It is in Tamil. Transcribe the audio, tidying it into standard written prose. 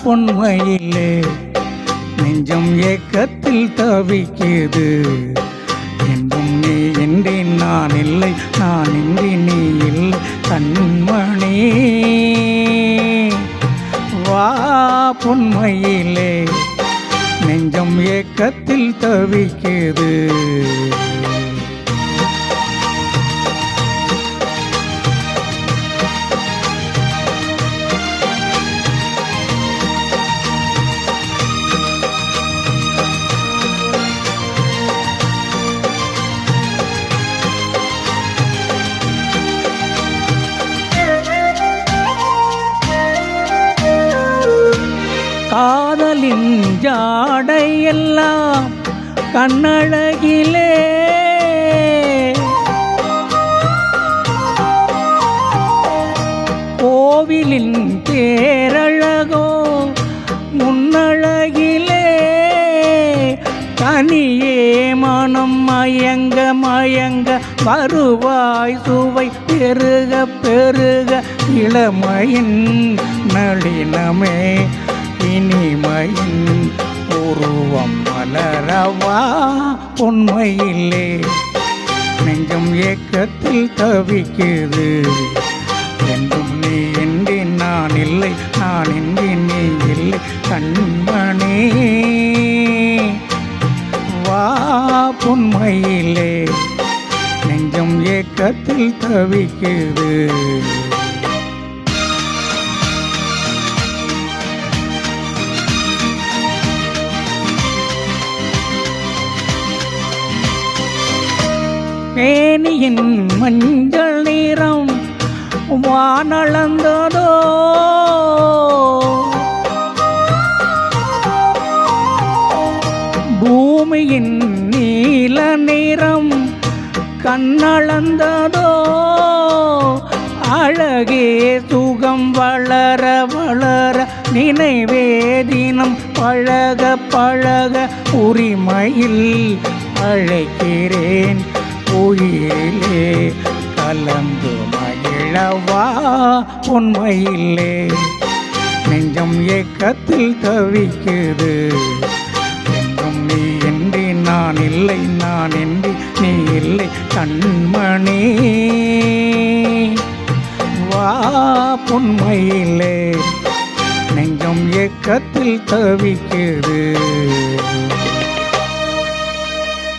பொன்மையிலே நெஞ்சம் ஏக்கத்தில் தவிக்குது. என்றும் நீ இன்றி நான் இல்லை, நான் இன்றி நீ இல்லை கண்மணி. வா பொன்மையிலே நெஞ்சம் ஏக்கத்தில் தவிக்குது. காதலின் ஜாடையெல்லாம் கண்ணழகிலே கோவிலின் தேரழகோ முன்னழகிலே. தனியே மனம் மயங்க மயங்க வருவாய் சுவை பெருக பெருக இளமையின் நளினமே இனிமையின் உருவம் மலரவா பொன்மையிலே நெஞ்சம் ஏக்கத்தில் தவிக்குது. என்றும் நீ இன்றி நான் இல்லை, நான் இன்றி நீ இல்லை கண்மணி. வா பொன்மையிலே நெஞ்சம் ஏக்கத்தில் தவிக்குது. மேனியின் மஞ்சள் நிறம் வானளந்ததோ, பூமியின் நீல நிறம் கண்ணளந்ததோ. அழகே சுகம் வளர வளர நினைவே தினம் பழக பழக உரிமையில் அழைக்கிறேன் உயிரிலே கலந்து மகிழவா பொன்மையிலே நெஞ்சம் ஏக்கத்தில் தவிக்குது. என்றும் நீ இன்றி நான் இல்லை, நான் இன்றி நீ இல்லை கண்மணி. வா பொன்மையிலே நெஞ்சம் ஏக்கத்தில் தவிக்குது.